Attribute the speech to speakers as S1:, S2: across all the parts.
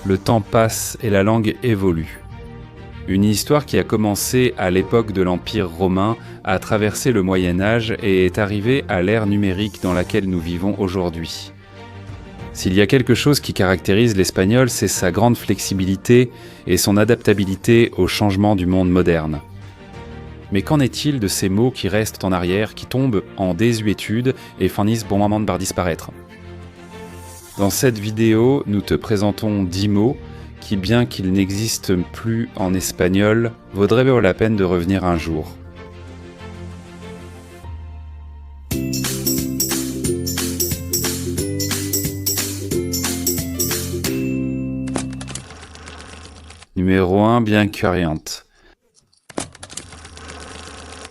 S1: le temps passe et la langue évolue. Une histoire qui a commencé à l'époque de l'Empire romain, a traversé le Moyen-Âge et est arrivée à l'ère numérique dans laquelle nous vivons aujourd'hui. S'il y a quelque chose qui caractérise l'espagnol, c'est sa grande flexibilité et son adaptabilité aux changements du monde moderne. Mais qu'en est-il de ces mots qui restent en arrière, qui tombent en désuétude et finissent bon moment par disparaître ? Dans cette vidéo, nous te présentons 10 mots qui, bien qu'ils n'existent plus en espagnol, vaudraient la peine de revenir un jour. Numéro 1, bien curiante.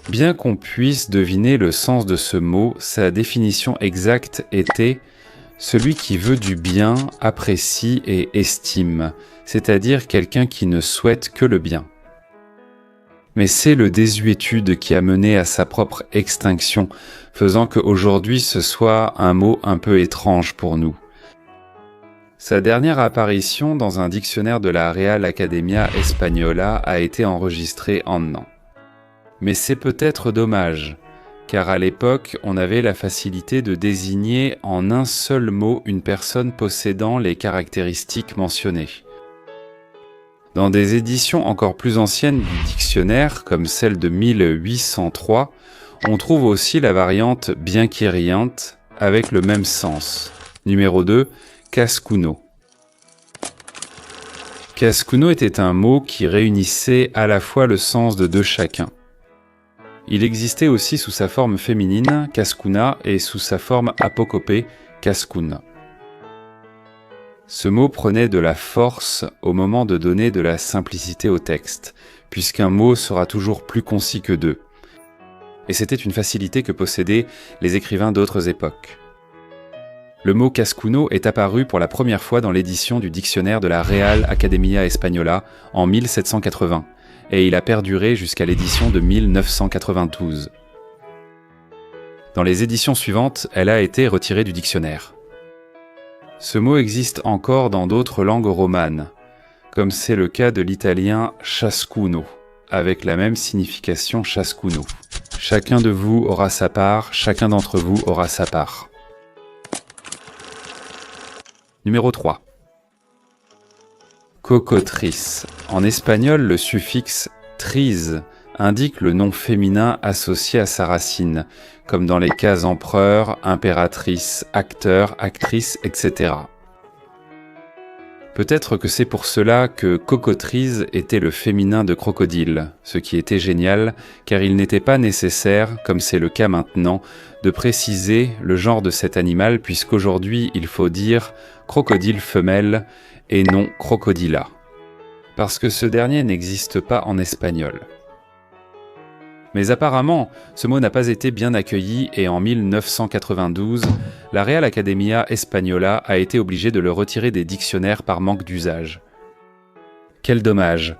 S1: Bien qu'on puisse deviner le sens de ce mot, sa définition exacte était « celui qui veut du bien, apprécie et estime », c'est-à-dire quelqu'un qui ne souhaite que le bien. Mais c'est le désuétude qui a mené à sa propre extinction, faisant qu'aujourd'hui ce soit un mot un peu étrange pour nous. Sa dernière apparition dans un dictionnaire de la Real Academia Española a été enregistrée en an. Mais c'est peut-être dommage, car à l'époque, on avait la facilité de désigner en un seul mot une personne possédant les caractéristiques mentionnées. Dans des éditions encore plus anciennes du dictionnaire, comme celle de 1803, on trouve aussi la variante bien quiriante avec le même sens. Numéro 2, cascuno. Cascuno était un mot qui réunissait à la fois le sens de deux chacun. Il existait aussi sous sa forme féminine, cascuna, et sous sa forme apocopée, cascuna. Ce mot prenait de la force au moment de donner de la simplicité au texte, puisqu'un mot sera toujours plus concis que deux. Et c'était une facilité que possédaient les écrivains d'autres époques. Le mot cascuno est apparu pour la première fois dans l'édition du dictionnaire de la Real Academia Española en 1780, et il a perduré jusqu'à l'édition de 1992. Dans les éditions suivantes, elle a été retirée du dictionnaire. Ce mot existe encore dans d'autres langues romanes, comme c'est le cas de l'italien ciascuno, avec la même signification ciascuno. Chacun de vous aura sa part, chacun d'entre vous aura sa part. Numéro 3. Cocotrice. En espagnol, le suffixe trise indique le nom féminin associé à sa racine, comme dans les cas empereur, impératrice, acteur, actrice, etc. Peut-être que c'est pour cela que cocotrice était le féminin de crocodile, ce qui était génial, car il n'était pas nécessaire, comme c'est le cas maintenant, de préciser le genre de cet animal, puisqu'aujourd'hui il faut dire crocodile femelle et non crocodila, parce que ce dernier n'existe pas en espagnol. Mais apparemment, ce mot n'a pas été bien accueilli et en 1992, la Real Academia Española a été obligée de le retirer des dictionnaires par manque d'usage. Quel dommage!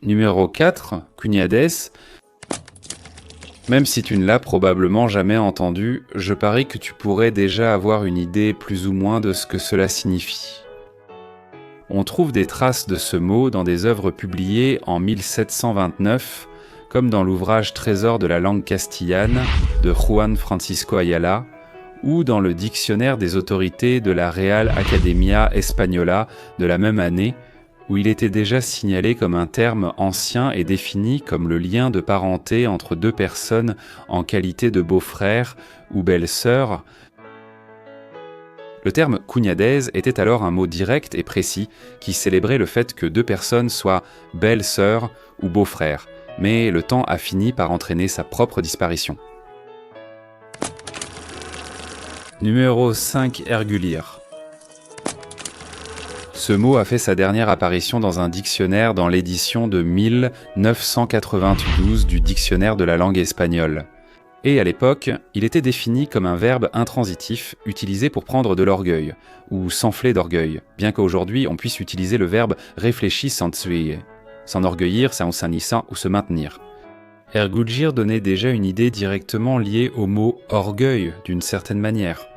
S1: Numéro 4, cuñades. Même si tu ne l'as probablement jamais entendu, je parie que tu pourrais déjà avoir une idée plus ou moins de ce que cela signifie. On trouve des traces de ce mot dans des œuvres publiées en 1729, comme dans l'ouvrage Trésor de la langue castillane de Juan Francisco Ayala, ou dans le dictionnaire des autorités de la Real Academia Española de la même année, où il était déjà signalé comme un terme ancien et défini comme le lien de parenté entre deux personnes en qualité de beau-frère ou belle-sœur. Le terme cuñades était alors un mot direct et précis qui célébrait le fait que deux personnes soient belle-sœur ou beau-frère, mais le temps a fini par entraîner sa propre disparition. Numéro 5, ergulir. Ce mot a fait sa dernière apparition dans un dictionnaire dans l'édition de 1992 du dictionnaire de la langue espagnole. Et à l'époque, il était défini comme un verbe intransitif utilisé pour prendre de l'orgueil, ou s'enfler d'orgueil, bien qu'aujourd'hui on puisse utiliser le verbe réfléchir s'enorgueillir, s'ensanissant ou se maintenir. Ergulgir donnait déjà une idée directement liée au mot orgueil d'une certaine manière.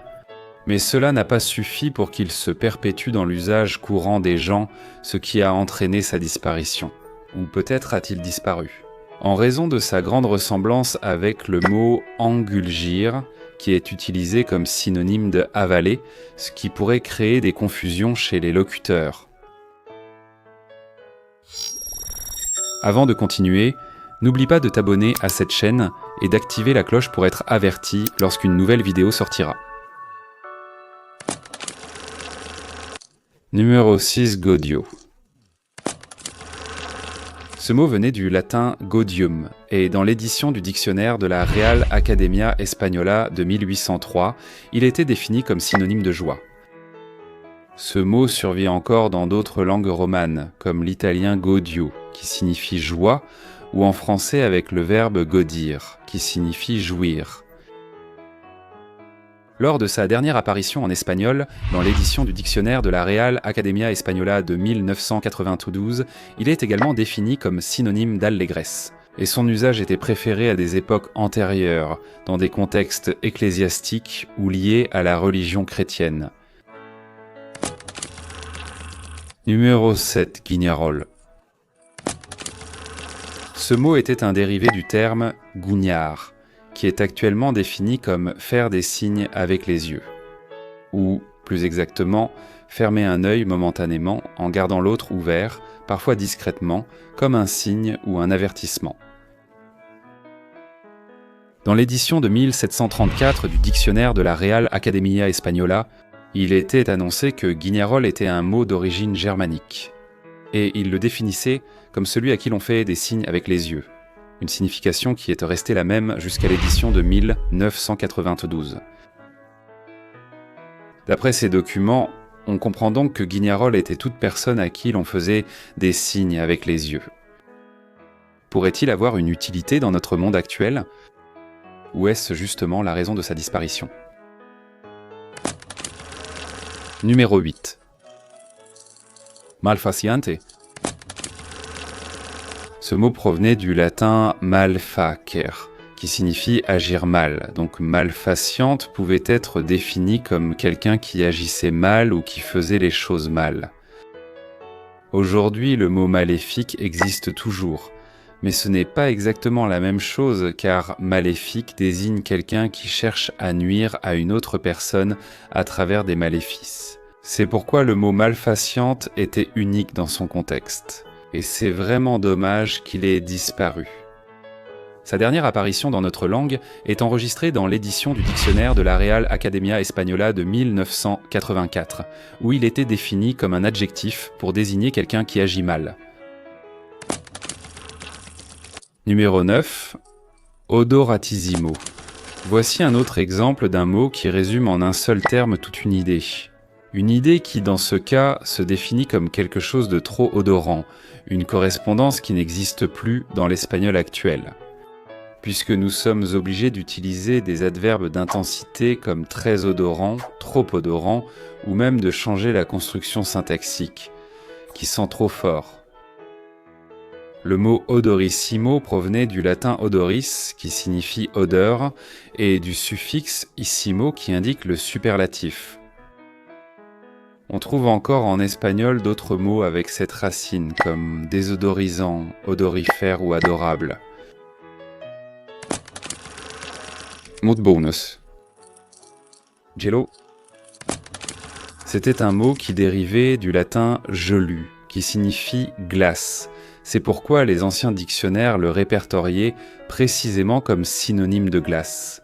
S1: Mais cela n'a pas suffi pour qu'il se perpétue dans l'usage courant des gens, ce qui a entraîné sa disparition. Ou peut-être a-t-il disparu. En raison de sa grande ressemblance avec le mot « engulgir », qui est utilisé comme synonyme de « avaler », ce qui pourrait créer des confusions chez les locuteurs. Avant de continuer, n'oublie pas de t'abonner à cette chaîne et d'activer la cloche pour être averti lorsqu'une nouvelle vidéo sortira. Numéro 6. Gaudio. Ce mot venait du latin gaudium, et dans l'édition du dictionnaire de la Real Academia Española de 1803, il était défini comme synonyme de joie. Ce mot survit encore dans d'autres langues romanes, comme l'italien gaudio, qui signifie joie, ou en français avec le verbe gaudir, qui signifie jouir. Lors de sa dernière apparition en espagnol, dans l'édition du dictionnaire de la Real Academia Española de 1992, il est également défini comme synonyme d'allégresse. Et son usage était préféré à des époques antérieures, dans des contextes ecclésiastiques ou liés à la religion chrétienne. Numéro 7. Guignarol. Ce mot était un dérivé du terme « gougnard », qui est actuellement défini comme faire des signes avec les yeux. Ou, plus exactement, fermer un œil momentanément en gardant l'autre ouvert, parfois discrètement, comme un signe ou un avertissement. Dans l'édition de 1734 du dictionnaire de la Real Academia Española, il était annoncé que guignarol était un mot d'origine germanique. Et il le définissait comme celui à qui l'on fait des signes avec les yeux. Une signification qui est restée la même jusqu'à l'édition de 1992. D'après ces documents, on comprend donc que guignarol était toute personne à qui l'on faisait des signes avec les yeux. Pourrait-il avoir une utilité dans notre monde actuel? Ou est-ce justement la raison de sa disparition? Numéro 8. Malfaciente. Ce mot provenait du latin malfacer, qui signifie agir mal. Donc malfaciente pouvait être définie comme quelqu'un qui agissait mal ou qui faisait les choses mal. Aujourd'hui, le mot maléfique existe toujours, mais ce n'est pas exactement la même chose car maléfique désigne quelqu'un qui cherche à nuire à une autre personne à travers des maléfices. C'est pourquoi le mot malfaciente était unique dans son contexte. Et c'est vraiment dommage qu'il ait disparu. Sa dernière apparition dans notre langue est enregistrée dans l'édition du dictionnaire de la Real Academia Española de 1984, où il était défini comme un adjectif pour désigner quelqu'un qui agit mal. Numéro 9. Odoratissimo. Voici un autre exemple d'un mot qui résume en un seul terme toute une idée. Une idée qui, dans ce cas, se définit comme quelque chose de trop odorant, une correspondance qui n'existe plus dans l'espagnol actuel. Puisque nous sommes obligés d'utiliser des adverbes d'intensité comme très odorant, trop odorant, ou même de changer la construction syntaxique, qui sent trop fort. Le mot odorissimo provenait du latin odoris, qui signifie odeur, et du suffixe issimo qui indique le superlatif. On trouve encore en espagnol d'autres mots avec cette racine, comme désodorisant, odorifère ou adorable. Mot de bonus. Gelo. C'était un mot qui dérivait du latin gelu, qui signifie glace. C'est pourquoi les anciens dictionnaires le répertoriaient précisément comme synonyme de glace.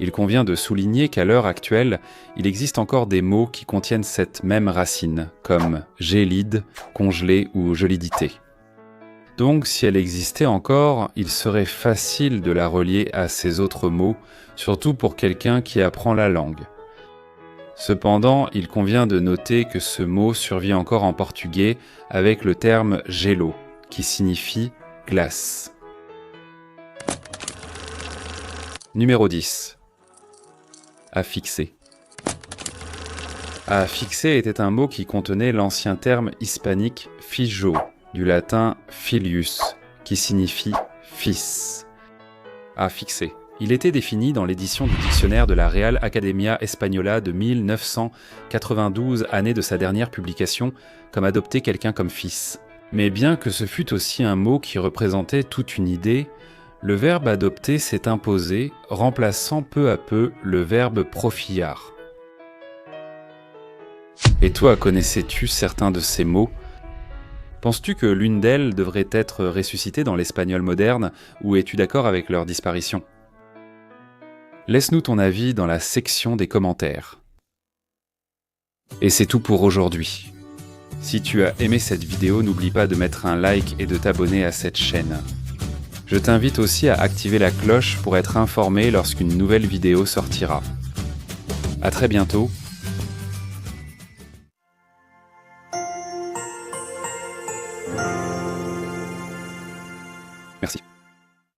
S1: Il convient de souligner qu'à l'heure actuelle, il existe encore des mots qui contiennent cette même racine, comme gélide, congelé ou gelidité. Donc, si elle existait encore, il serait facile de la relier à ces autres mots, surtout pour quelqu'un qui apprend la langue. Cependant, il convient de noter que ce mot survit encore en portugais avec le terme gelo, qui signifie glace. Numéro 10. Affixer. Affixer était un mot qui contenait l'ancien terme hispanique fijo, du latin filius, qui signifie fils. Affixer. Il était défini dans l'édition du dictionnaire de la Real Academia Española de 1992, année de sa dernière publication, comme adopter quelqu'un comme fils. Mais bien que ce fût aussi un mot qui représentait toute une idée, le verbe adopter s'est imposé, remplaçant peu à peu le verbe profillar. Et toi, connaissais-tu certains de ces mots ? Penses-tu que l'une d'elles devrait être ressuscitée dans l'espagnol moderne, ou es-tu d'accord avec leur disparition ? Laisse-nous ton avis dans la section des commentaires. Et c'est tout pour aujourd'hui. Si tu as aimé cette vidéo, n'oublie pas de mettre un like et de t'abonner à cette chaîne. Je t'invite aussi à activer la cloche pour être informé lorsqu'une nouvelle vidéo sortira. À très bientôt